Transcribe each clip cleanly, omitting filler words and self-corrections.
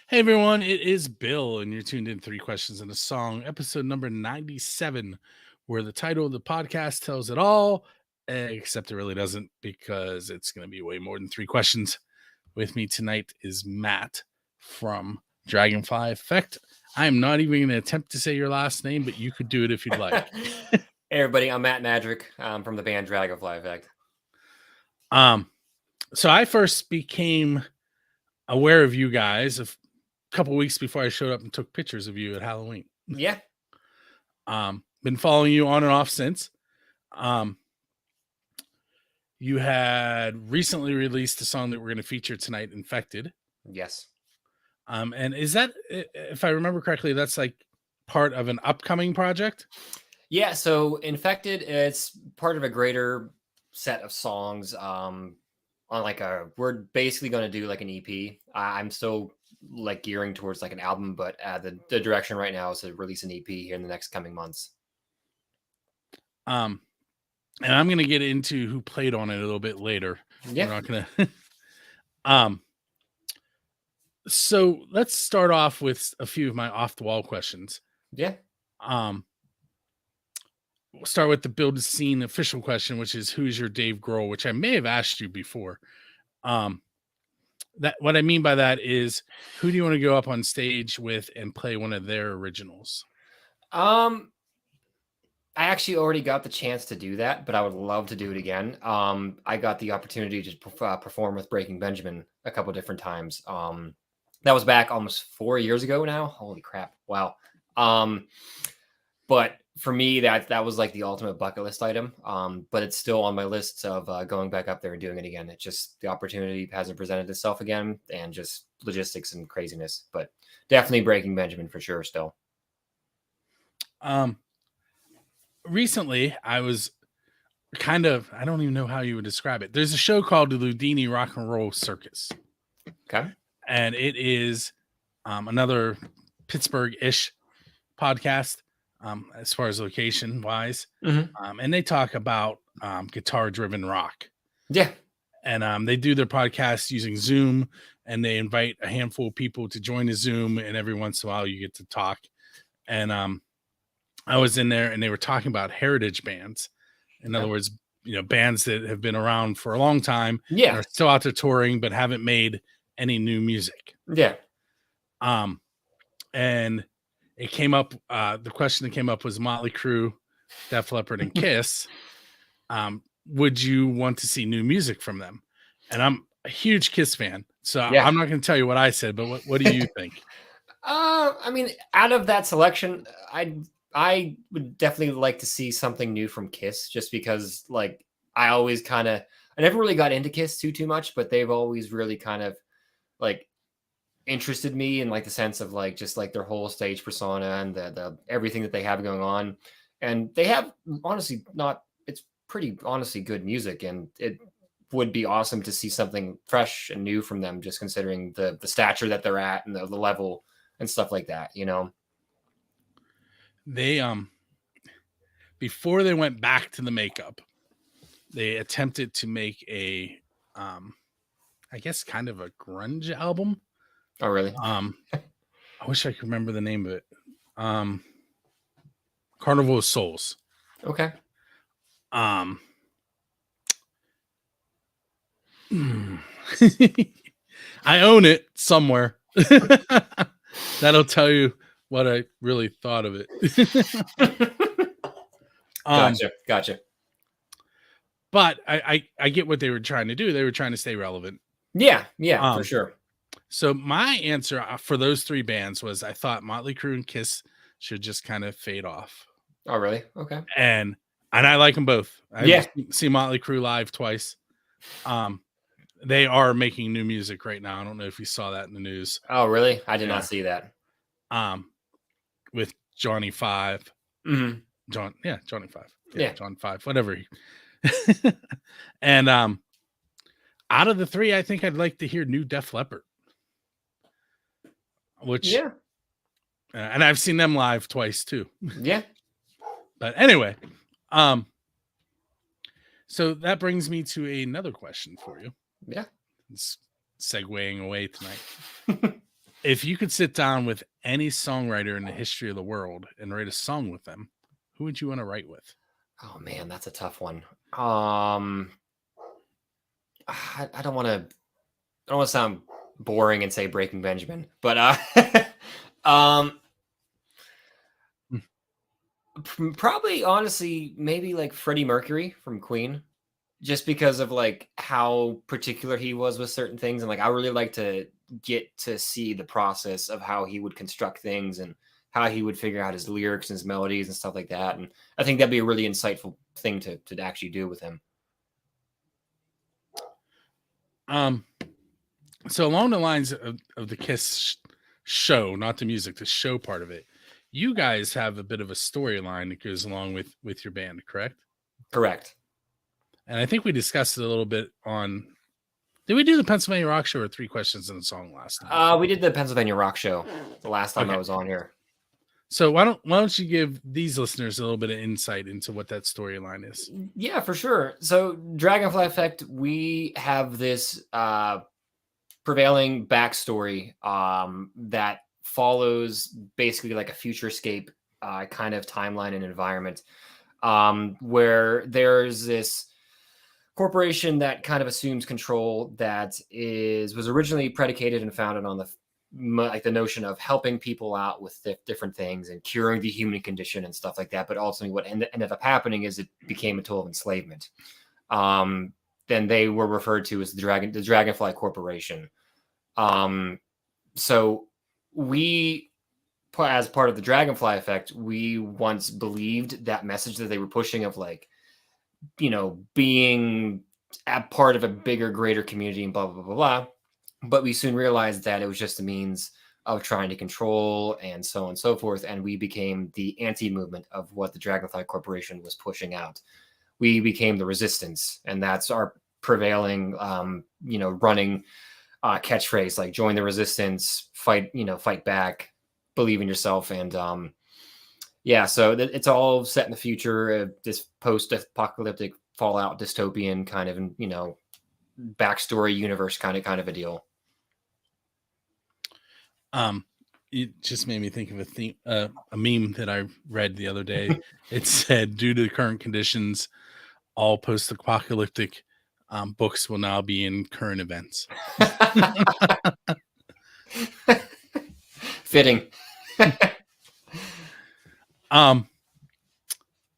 Hey everyone, it is Bill, and you're tuned in Three Questions and a Song, episode number 97, where the title of the podcast tells it all, except it really doesn't because it's going to be way more than three questions. With me tonight is Matt from Dragonfly Effect. I am not even going to attempt to say your last name, but you could do it if you'd like. Hey everybody, I'm Matt Madrick from the band Dragonfly Effect. So I first became aware of you guys a couple weeks before I showed up and took pictures of you at Halloween. Yeah. Been following you on and off since. You had recently released a song that we're going to feature tonight, Infected. Yes. And is that, if I remember correctly, that's like part of an upcoming project? Yeah, so Infected, it's part of a greater set of songs. We're basically going to do like an EP. I'm still like gearing towards like an album, but the direction right now is to release an EP here in the next coming months. And I'm going to get into who played on it a little bit later. Yeah. We're not going to. So let's start off with a few of my off the wall questions. Yeah. We'll start with the build a scene official question, which is who's your Dave Grohl, which I may have asked you before. That what I mean by that is who do you want to go up on stage with and play one of their originals? I actually already got the chance to do that, but I would love to do it again. I got the opportunity to perform with Breaking Benjamin a couple different times. That was back almost 4 years ago now. Holy crap. Wow. But for me, that was like the ultimate bucket list item. But it's still on my list of going back up there and doing it again. It's just the opportunity hasn't presented itself again and just logistics and craziness. But definitely Breaking Benjamin for sure still. Recently, I was I don't even know how you would describe it. There's a show called the Ludini Rock and Roll Circus. Okay. And it is another Pittsburgh-ish podcast as far as location wise. Mm-hmm. And they talk about guitar-driven rock. Yeah. And they do their podcast using Zoom, and they invite a handful of people to join the Zoom, and every once in a while you get to talk. And I was in there and they were talking about heritage bands. In other words, bands that have been around for a long time. Yeah. Are still out there touring, but haven't made any new music. Yeah. And it came up, the question that came up was Motley Crue, Def Leppard, and Kiss. Would you want to see new music from them? And I'm a huge Kiss fan, so I'm not going to tell you what I said, but what do you think? I mean, out of that selection, I would definitely like to see something new from Kiss, just because like I never really got into Kiss too much, but they've always really kind of like interested me in like the sense of like just like their whole stage persona and the everything that they have going on. And they have honestly it's pretty honestly good music, and it would be awesome to see something fresh and new from them, just considering the stature that they're at and the level and stuff like that, They before they went back to the makeup, they attempted to make a I guess kind of a grunge album. Oh really? I wish I could remember the name of it. Carnival of Souls. Okay. I own it somewhere. That'll tell you what I really thought of it. Gotcha. But I get what they were trying to do. They were trying to stay relevant. Yeah, for sure. So my answer for those three bands was I thought Motley Crue and Kiss should just kind of fade off. Oh, really? Okay. And I like them both. I see Motley Crue live twice. They are making new music right now. I don't know if you saw that in the news. Oh, really? I did not see that. With Johnny Five. Mm-hmm. Johnny Five. Yeah, John Five, whatever. And out of the three, I think I'd like to hear new Def Leppard. And I've seen them live twice too. Yeah. But anyway, so that brings me to another question for you. Yeah. It's segueing away tonight. If you could sit down with any songwriter in the history of the world and write a song with them, who would you want to write with? Oh man, that's a tough one. I don't want to. I don't want to sound boring and say Breaking Benjamin, but um, Mm. probably honestly maybe like Freddie Mercury from Queen, just because of like how particular he was with certain things, and like I really like to get to see the process of how he would construct things and how he would figure out his lyrics and his melodies and stuff like that. And I think that'd be a really insightful thing to actually do with him. Um, so along the lines of the Kiss show, not the music, the show part of it, you guys have a bit of a storyline that goes along with your band, correct? Correct. And I think we discussed it a little bit on. Did we do the Pennsylvania Rock Show or 3 Questions in the Song last time? We did the Pennsylvania Rock Show the last time I Okay. was on here. So why don't you give these listeners a little bit of insight into what that storyline is? Yeah, for sure. So Dragonfly Effect, we have this prevailing backstory that follows basically like a futurescape kind of timeline and environment, where there's this corporation that kind of assumes control that was originally predicated and founded on the notion of helping people out with different things and curing the human condition and stuff like that. But ultimately what ended up happening is it became a tool of enslavement. Then they were referred to as the Dragonfly Corporation. So we, as part of the Dragonfly Effect, we once believed that message that they were pushing of like, being a part of a bigger, greater community and blah, blah, blah, blah. But we soon realized that it was just a means of trying to control and so on and so forth. And we became the anti-movement of what the Dragonfly Corporation was pushing out. We became the resistance. And that's our prevailing, running catchphrase, like join the resistance, fight back, believe in yourself. And so it's all set in the future, this post-apocalyptic Fallout dystopian kind of, backstory universe kind of a deal. It just made me think of a meme that I read the other day. It said, due to current conditions, all post-apocalyptic books will now be in current events. Fitting.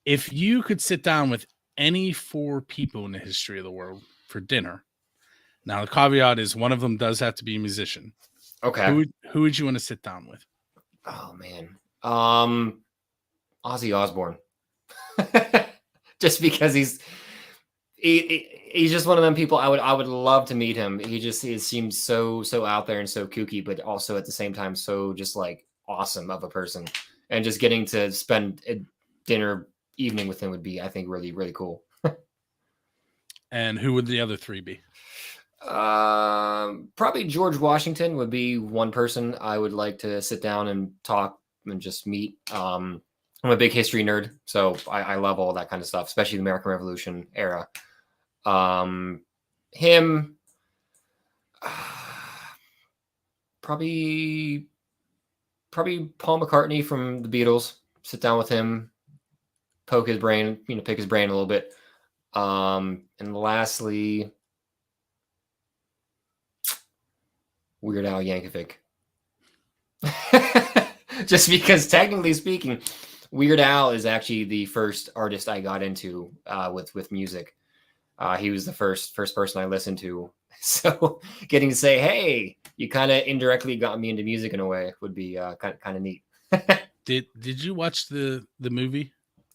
If you could sit down with any 4 people in the history of the world for dinner, now the caveat is one of them does have to be a musician. Okay. Who would you want to sit down with? Oh man. Ozzy Osbourne. Just because he's just one of them people I would love to meet him. He seems so out there and so kooky, but also at the same time so just like awesome of a person. And just getting to spend a dinner evening with him would be, I think, really, really cool. And who would the other 3 be? Probably George Washington would be one person I would like to sit down and talk and just meet. I'm a big history nerd, so I love all that kind of stuff, especially the American Revolution era. Him, probably Paul McCartney from the Beatles. Sit down with him, poke his brain, pick his brain a little bit. And lastly, Weird Al Yankovic. Just because technically speaking, Weird Al is actually the first artist I got into with music. He was the first person I listened to. So getting to say, hey, you kind of indirectly got me into music in a way would be kind of neat. Did you watch the movie?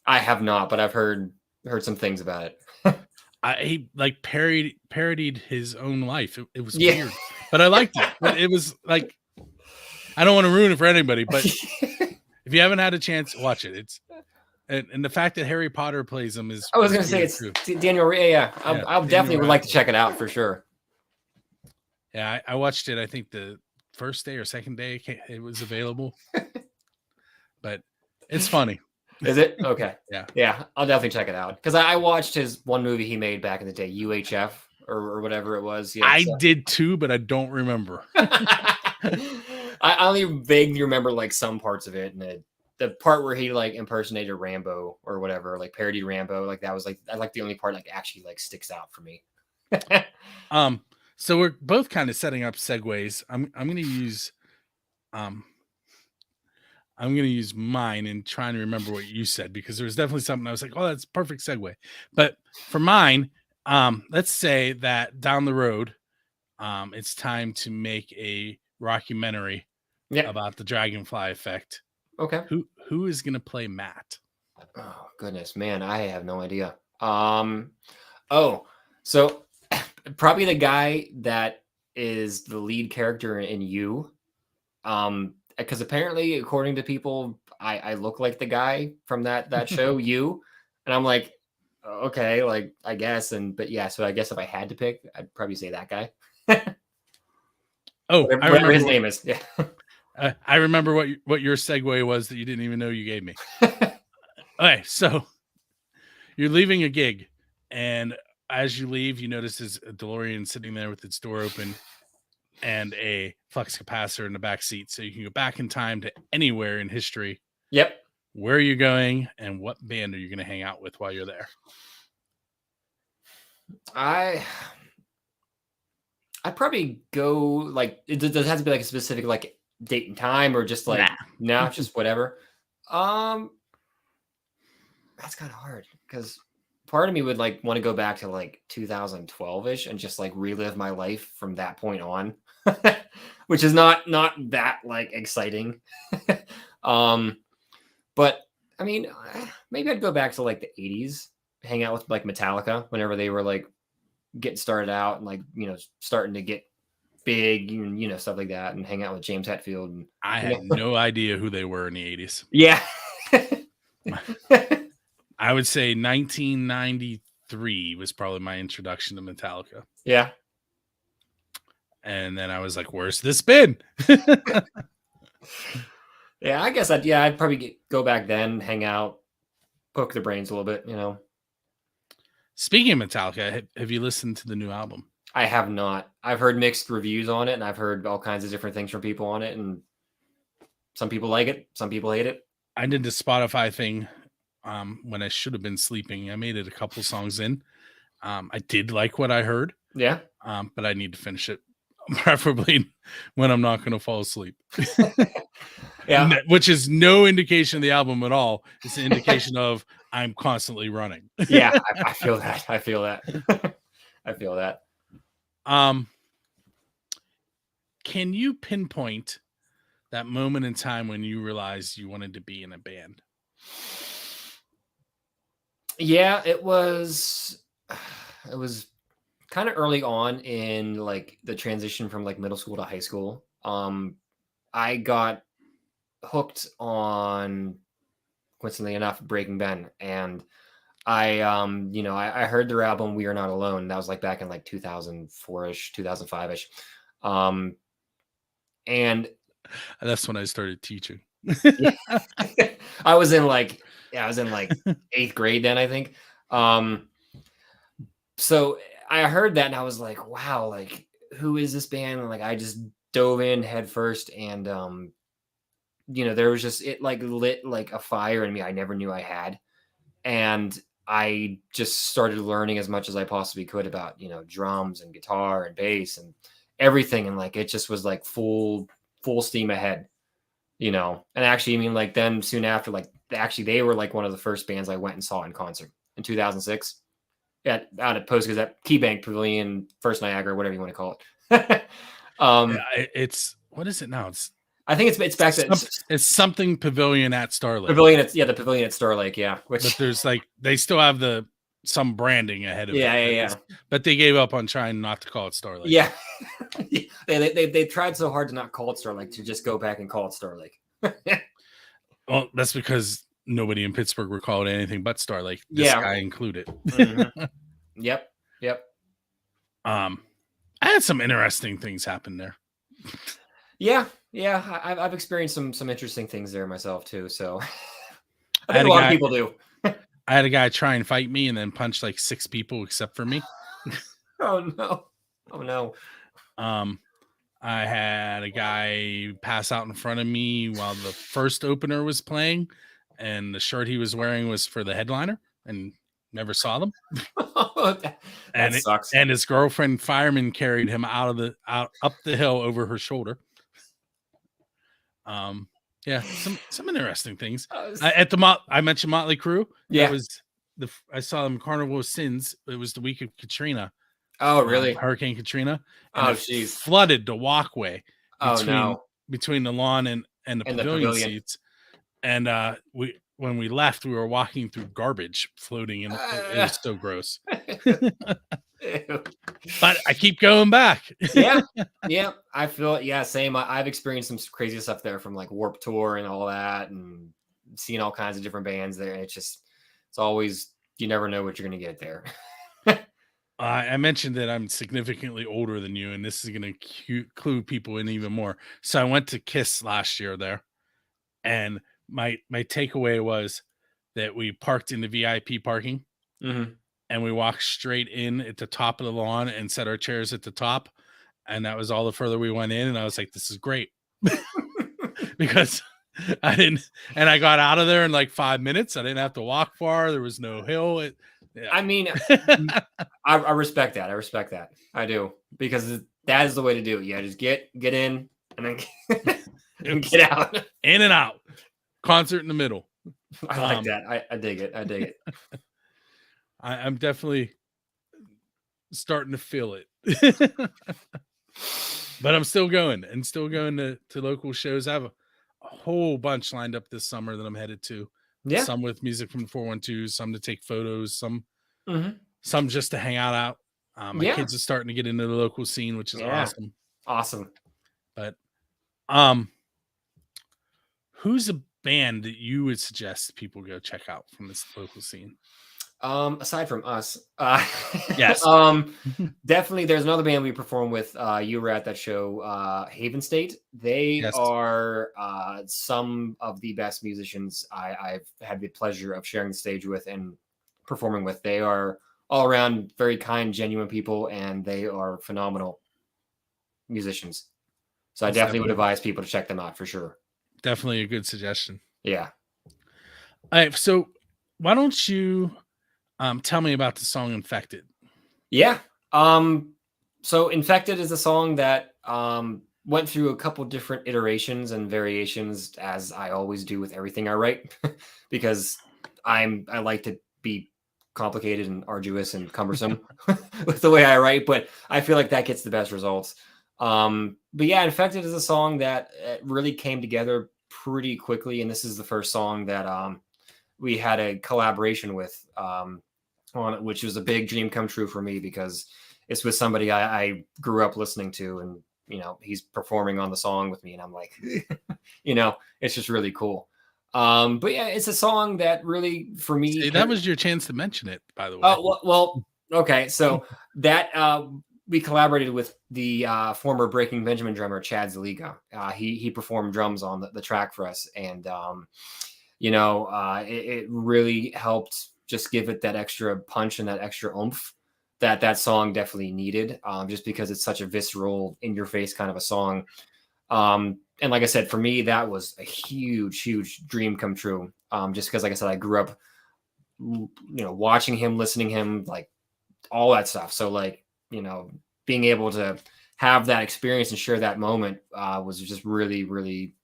I have not, but I've heard some things about it. He like parodied his own life. It was weird, but I liked it. But it was like, I don't want to ruin it for anybody, but if you haven't had a chance, watch it. It's and the fact that Harry Potter plays him is. I was going to say it's Daniel. Yeah, I definitely would like to check it out for sure. Yeah, I watched it. I think the first day or second day it was available, but it's funny. Is it? Okay. Yeah. I'll definitely check it out because I watched his one movie he made back in the day, UHF or whatever it was. Yeah, I did too, but I don't remember. I only vaguely remember like some parts of it, and the part where he like impersonated Rambo or whatever, like parodied Rambo, like that was like the only part like actually like sticks out for me. So we're both kind of setting up segues. I'm gonna use um I'm gonna use mine and trying to remember what you said because there was definitely something I was like, oh, that's a perfect segue. But for mine, let's say that down the road, it's time to make a rockumentary Yeah. about the Dragonfly effect. Okay. Who is gonna play Matt? Oh goodness, man, I have no idea. Oh, so probably the guy that is the lead character in You. Because apparently, according to people, I look like the guy from that show, You, and I'm like, okay, like I guess, but yeah, so I guess if I had to pick, I'd probably say that guy. Oh, I Whatever remember his name is. Yeah. I remember what your segue was that you didn't even know you gave me. Okay, so you're leaving a gig, and as you leave, you notice there's a DeLorean sitting there with its door open and a flux capacitor in the back seat, so you can go back in time to anywhere in history. Yep. Where are you going, and what band are you going to hang out with while you're there? I'd probably go like it does have to be like a specific like date and time or just like no, just whatever. Um, that's kind of hard because part of me would like want to go back to like 2012-ish and just like relive my life from that point on, which is not that like exciting. um, but I mean, maybe I'd go back to like the 80s, hang out with like Metallica whenever they were like getting started out and like starting to get big and stuff like that, and hang out with James Hetfield. And I had no idea who they were in the 80s. Yeah. I would say 1993 was probably my introduction to Metallica. Yeah. And then I was like, where's this been? Yeah, I guess I'd probably go back then, hang out, poke their brains a little bit, Speaking of Metallica, have you listened to the new album? I have not. I've heard mixed reviews on it, and I've heard all kinds of different things from people on it, and some people like it, some people hate it. I did the Spotify thing when I should have been sleeping. I made it a couple songs in. I did like what I heard. Yeah. But I need to finish it, preferably when I'm not going to fall asleep. Yeah. Which is no indication of the album at all. It's an indication of I'm constantly running. Yeah, I feel that. I feel that. I feel that. Can you pinpoint that moment in time when you realized you wanted to be in a band? Yeah, it was kind of early on in like the transition from like middle school to high school. I got hooked on, coincidentally enough, Breaking Ben, and I I heard their album We Are Not Alone. That was like back in like 2004-ish, 2005-ish. And that's when I started teaching. I was in like 8th grade then, I think. So I heard that and I was like, wow, like who is this band? And like I just dove in head first, and there was just, it like lit like a fire in me I never knew I had. And I just started learning as much as I possibly could about, drums and guitar and bass and everything. And like, it just was like full steam ahead, and actually, I mean, like then soon after, like actually they were like one of the first bands I went and saw in concert in 2006 out at Post Gazette, KeyBank Pavilion, First Niagara, whatever you want to call it. It's, what is it now? I think it's back to it's something Pavilion at Star Lake. The Pavilion at Star Lake, yeah. But there's like, they still have some branding ahead of it. Yeah. But they gave up on trying not to call it Star Lake. Yeah. they tried so hard to not call it Star Lake to just go back and call it Star Lake. Well, that's because nobody in Pittsburgh would call it anything but Star Lake. This guy included. Mm-hmm. Yep. I had some interesting things happen there. Yeah. I've experienced some interesting things there myself too. So I think a lot of people do. I had a guy try and fight me and then punch like 6 people except for me. Oh no. I had a guy pass out in front of me while the first opener was playing, and the shirt he was wearing was for the headliner, and never saw them. That And sucks. his girlfriend fireman carried him out up the hill over her shoulder. Um, yeah, some interesting things. At the I mentioned Motley Crue. That Yeah. was I saw them Carnival of Sins. It was the week of Katrina, Oh, really? Hurricane Katrina, and Oh, it jeez. flooded the walkway Oh, no. between the lawn and the In the pavilion pavilion. seats. And we when we left, we were walking through garbage floating, and it was so gross. Ew. But I keep going back. Yeah. Yeah. I feel it. Yeah, same. I've experienced some crazy stuff there from like Warped Tour and all that, and seeing all kinds of different bands there. It's always, you never know what you're going to get there. I mentioned that I'm significantly older than you, and this is going to clue people in even more. So I went to Kiss last year there, and my takeaway was that we parked in the VIP parking, Mhm. and we walked straight in at the top of the lawn and set our chairs at the top, and that was all the further we went in. And I was like, "This is great," because I didn't, and I got out of there in like 5 minutes. I didn't have to walk far. There was no hill. I mean, Yeah. I respect that. I respect that. I do, because that is the way to do it. Yeah, just get in and then and get out. In and out. Concert in the middle. I like that. I dig it. I dig it. I'm definitely starting to feel it. But I'm still going to local shows. I have a whole bunch lined up this summer that I'm headed to. Yeah. Some with music from the 412, some to take photos, Mhm. some just to hang out. My Yeah. kids are starting to get into the local scene, which is Yeah. awesome. Awesome. But who's a band that you would suggest people go check out from this local scene? Aside from us, Yes. definitely there's another band we perform with. You were at that show, Haven State. They Yes. are some of the best musicians I've had the pleasure of sharing the stage with and performing with. They are all around very kind, genuine people, and they are phenomenal musicians. So I That's definitely would definitely- advise people to check them out for sure. Definitely a good suggestion. Yeah. All right, so why don't you tell me about the song Infected? Yeah. So Infected is a song that went through a couple different iterations and variations, as I always do with everything I write, because I like to be complicated and arduous and cumbersome with the way I write, but I feel like that gets the best results. But yeah, Infected is a song that really came together pretty quickly, and this is the first song that we had a collaboration with on it, which was a big dream come true for me, because it's with somebody I grew up listening to, and he's performing on the song with me, and I'm like, it's just really cool. But yeah, it's a song that really, for me, See, that was your chance to mention it, by the way. Oh, well, okay. So that we collaborated with the former Breaking Benjamin drummer, Chad Zaliga. He performed drums on the track for us. And, it really helped just give it that extra punch and that extra oomph that song definitely needed, just because it's such a visceral, in your face kind of a song. And like I said, for me, that was a huge, huge dream come true. Just because, like I said, I grew up, watching him, listening to him, like all that stuff. So like, being able to have that experience and share that moment was just really, really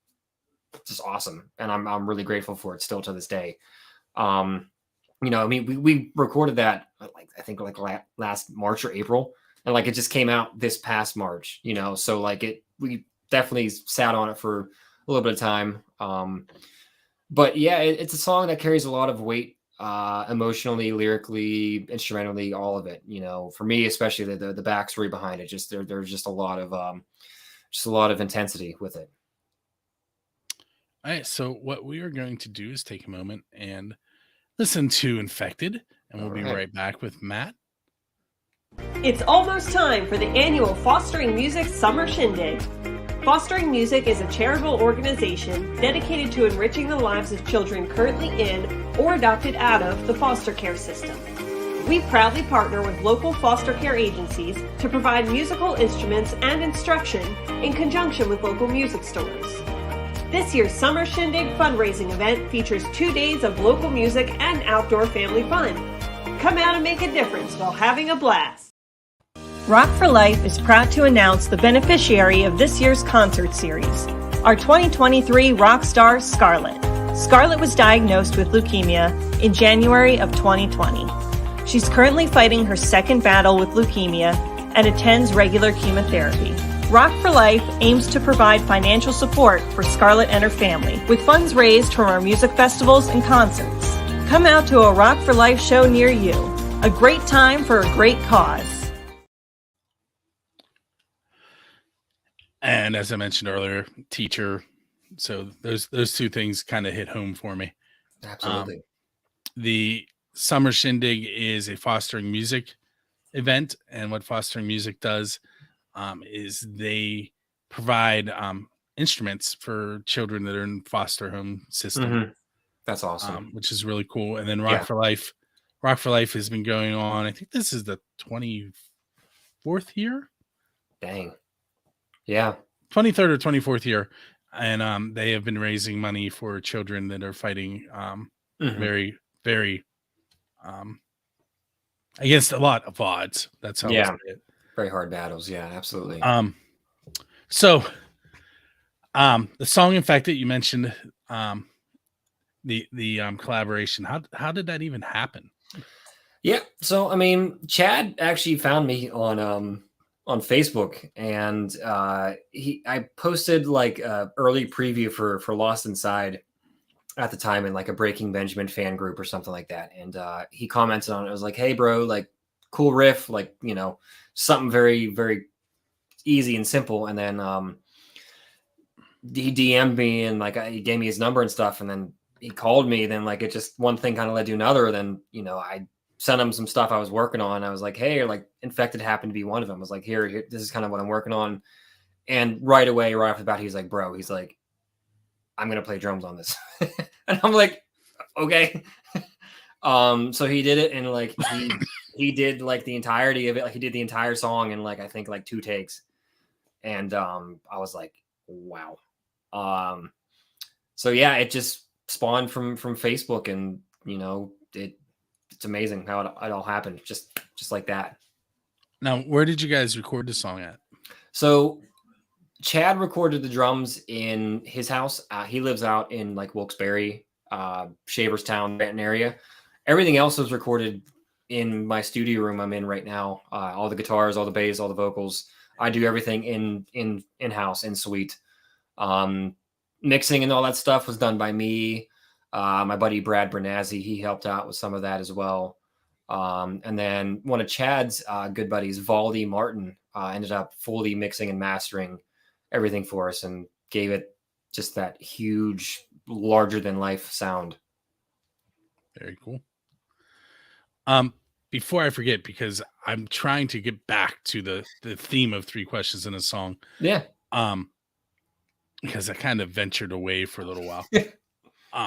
just awesome. And I'm really grateful for it still to this day. We recorded that I think last March or April, and like it just came out this past March, so like we definitely sat on it for a little bit of time. But yeah, it's a song that carries a lot of weight, emotionally, lyrically, instrumentally, all of it. For me, especially the backstory behind it. Just there's just a lot of intensity with it. All right, so what we are going to do is take a moment and listen to Infected, and we'll be right back with Matt. It's almost time for the annual Fostering Music Summer Shindig. Fostering Music is a charitable organization dedicated to enriching the lives of children currently in or adopted out of the foster care system. we proudly partner with local foster care agencies to provide musical instruments and instruction in conjunction with local music stores. This year's Summer Shindig fundraising event features 2 days of local music and outdoor family fun. Come out and make a difference while having a blast. Rock for Life is proud to announce the beneficiary of this year's concert series, our 2023 rock star Scarlett. Scarlett was diagnosed with leukemia in January of 2020. She's currently fighting her second battle with leukemia and attends regular chemotherapy. Rock for Life aims to provide financial support for Scarlett and her family, with funds raised from our music festivals and concerts. Come out to a Rock for Life show near you. A great time for a great cause. And as I mentioned earlier, teacher. So those two things kind of hit home for me. Absolutely. The Summer Shindig is a fostering music event, and what fostering music does is they provide instruments for children that are in foster home system. Mm-hmm. That's awesome. Which is really cool. And then Rock for Life has been going on. I think this is the 24th year. Dang. Yeah. 23rd or 24th year. And they have been raising money for children that are fighting very, very against a lot of odds. That's how I'll say it. Very hard battles. Yeah, absolutely. So the song, in fact, that you mentioned, the collaboration, how did that even happen? Yeah. So, I mean, Chad actually found me on Facebook, and I posted like a early preview for Lost Inside at the time in like a Breaking Benjamin fan group or something like that. And he commented on it. I was like, hey bro, like cool riff, like, you know, something very, very easy and simple. And then he DM'd me and like he gave me his number and stuff. And then he called me. Then like it just one thing kind of led to another. Then, you know, I sent him some stuff I was working on. I was like, hey, like Infected happened to be one of them. I was like, here, this is kind of what I'm working on. And right away, right off the bat, he's like, bro, he's like, I'm going to play drums on this. And I'm like, okay. So he did it. And like, he did like the entirety of it. Like he did the entire song in like, I think like 2 takes. And I was like, wow. So yeah, it just spawned from Facebook, and, you know, it's amazing how it all happened. Just like that. Now, where did you guys record the song at? So Chad recorded the drums in his house. He lives out in like Wilkes-Barre, Shaverstown, Benton area. Everything else was recorded in my studio room I'm in right now. All the guitars, all the bass, all the vocals. I do everything in-house, in suite. Mixing and all that stuff was done by me. My buddy Brad Bernazzi, he helped out with some of that as well. And then one of Chad's good buddies, Valdi Martin, ended up fully mixing and mastering everything for us and gave it just that huge, larger than life sound. Very cool. Before I forget, because I'm trying to get back to the theme of 3 questions in a song. Yeah. Because I kind of ventured away for a little while.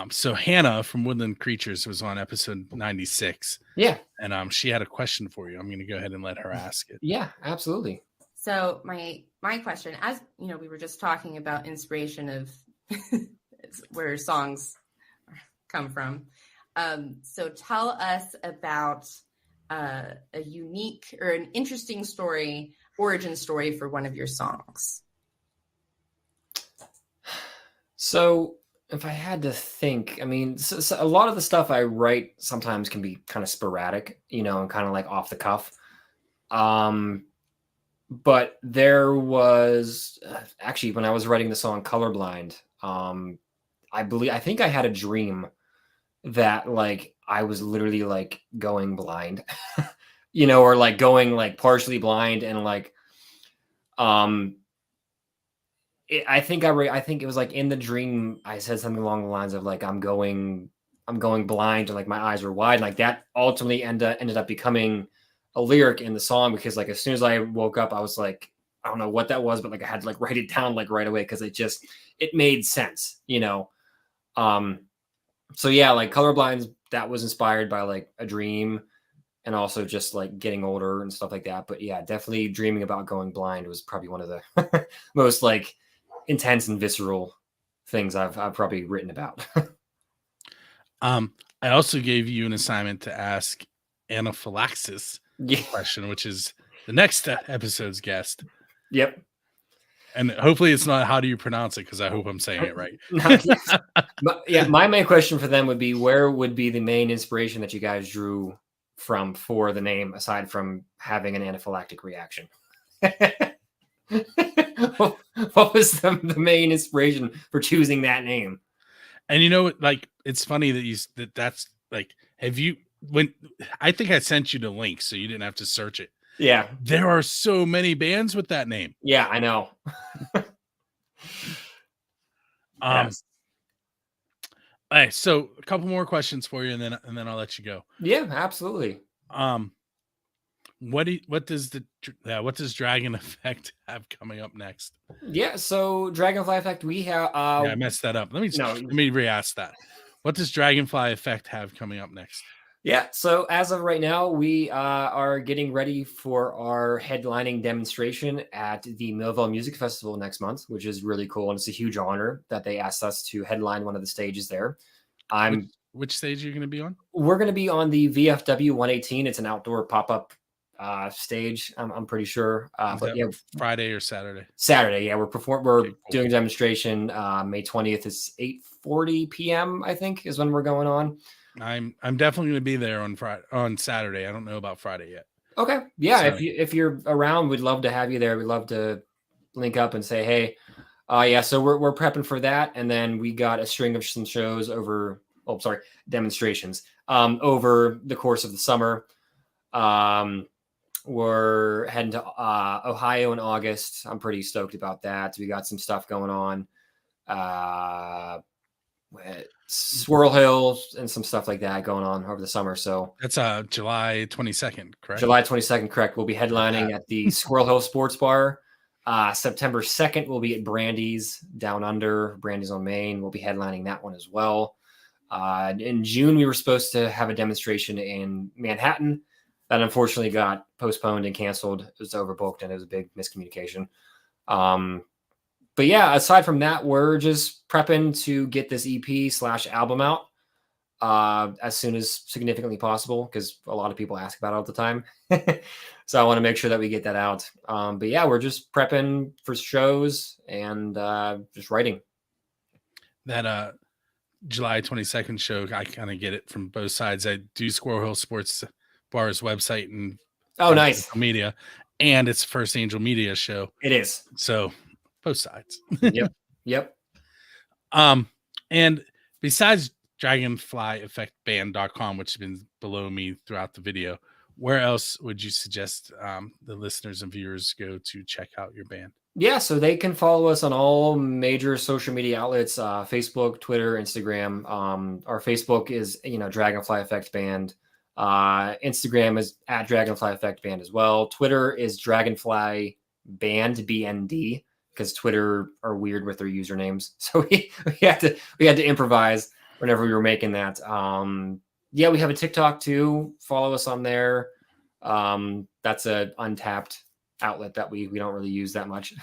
So Hannah from Woodland Creatures was on episode 96. Yeah. And she had a question for you. I'm going to go ahead and let her ask it. Yeah, absolutely. So my question, as you know, we were just talking about inspiration of where songs come from. So tell us about a unique or an interesting origin story for one of your songs. So if I had to think, I mean, so a lot of the stuff I write sometimes can be kind of sporadic, you know, and kind of like off the cuff. But there was actually, when I was writing the song Colorblind, I think I had a dream that like I was literally like going blind, you know, or like going like partially blind, and like I think it was like in the dream I said something along the lines of like I'm going blind, and like my eyes were wide, and like that ultimately ended up becoming a lyric in the song, because like as soon as I woke up I was like, I don't know what that was, but like I had to like write it down like right away, because it made sense, you know. So yeah, like Colorblind, that was inspired by like a dream. and also just like getting older and stuff like that. But yeah, definitely dreaming about going blind was probably one of the most like intense and visceral things I've probably written about. I also gave you an assignment to ask anaphylaxis Yeah. question, which is the next episode's guest. Yep. And hopefully it's not how do you pronounce it, because I hope I'm saying it right. Yeah, my main question for them would be, where would be the main inspiration that you guys drew from for the name, aside from having an anaphylactic reaction? What was the main inspiration for choosing that name? And you know, like, it's funny that that's like, have you, when I think I sent you the link so you didn't have to search it. Yeah. There are so many bands with that name. Yeah, I know. Yes. All right, so a couple more questions for you, and then I'll let you go. Yeah, absolutely. What does Dragon Effect have coming up next? Yeah, so Dragonfly Effect, we have Yeah, I messed that up. Let me re-ask that. What does Dragonfly Effect have coming up next? Yeah, so as of right now, we are getting ready for our headlining demonstration at the Millville Music Festival next month, which is really cool, and it's a huge honor that they asked us to headline one of the stages there. Which stage are you going to be on? We're going to be on the VFW 118. It's an outdoor pop-up stage, I'm pretty sure. But yeah, Friday or Saturday? Saturday, yeah. We're doing a demonstration. May 20th is 8:40 p.m. I think is when we're going on. I'm definitely going to be there on Saturday. I don't know about Friday yet. Okay, yeah. So, if you're around, we'd love to have you there. We'd love to link up and say, hey, yeah. So we're prepping for that, and then we got a string of some shows demonstrations over the course of the summer. We're heading to Ohio in August. I'm pretty stoked about that. We got some stuff going on. Swirl Hills and some stuff like that going on over the summer. So that's July 22nd, correct? July 22nd, correct. We'll be headlining at the Squirrel Hill Sports Bar. September 2nd, we'll be at Brandy's Down Under, Brandy's on Main. We'll be headlining that one as well. In June, we were supposed to have a demonstration in Manhattan. That unfortunately got postponed and canceled. It was overbooked, and it was a big miscommunication. But yeah, aside from that, we're just prepping to get this EP/album out as soon as significantly possible, because a lot of people ask about it all the time. So I want to make sure that we get that out. But yeah, we're just prepping for shows and just writing. That July 22nd show, I kind of get it from both sides. I do Squirrel Hill Sports Bar's website and nice media, and it's First Angel Media show. It is. So both sides. Yep. And besides dragonflyeffectband.com, which has been below me throughout the video, where else would you suggest the listeners and viewers go to check out your band? Yeah, so they can follow us on all major social media outlets, Facebook, Twitter, Instagram. Our Facebook is, Dragonfly Effect Band. Instagram is at Dragonfly Effect Band as well. Twitter is Dragonfly Band, BND, because Twitter are weird with their usernames. So we had to improvise whenever we were making that. Yeah, we have a TikTok too. Follow us on there. That's a untapped outlet that we don't really use that much.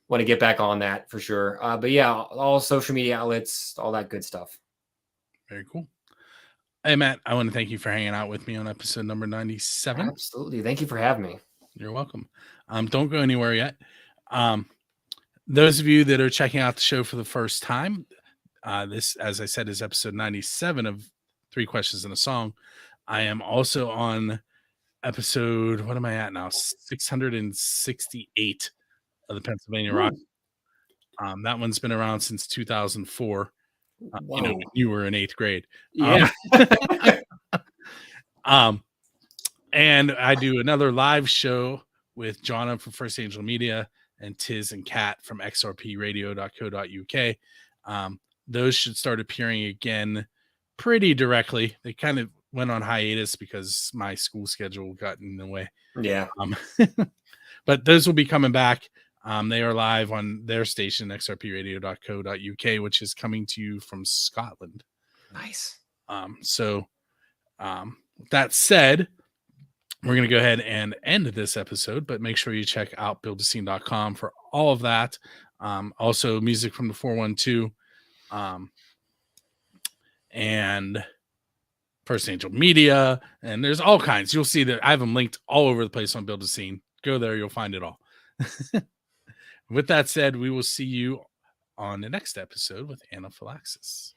Want to get back on that for sure. But yeah, all social media outlets, all that good stuff. Very cool. Hey, Matt, I want to thank you for hanging out with me on episode number 97. Absolutely. Thank you for having me. You're welcome. Don't go anywhere yet. Those of you that are checking out the show for the first time, this, as I said, is episode 97 of 3 Questions and a Song. I am also on episode, what am I at now? 668 of the Pennsylvania Rock. That one's been around since 2004. When you were in 8th grade. Yeah. And I do another live show with Jonna from First Angel Media and Tiz and Kat from xrpradio.co.uk. Those should start appearing again pretty directly. They kind of went on hiatus because my school schedule got in the way. Yeah. But those will be coming back. They are live on their station, xrpradio.co.uk, which is coming to you from Scotland. Nice. So that said, we're going to go ahead and end this episode, but make sure you check out buildascene.com for all of that. Also, music from the 412 and First Angel Media. And there's all kinds. You'll see that I have them linked all over the place on Build a Scene. Go there, you'll find it all. With that said, we will see you on the next episode with Anaphylaxis.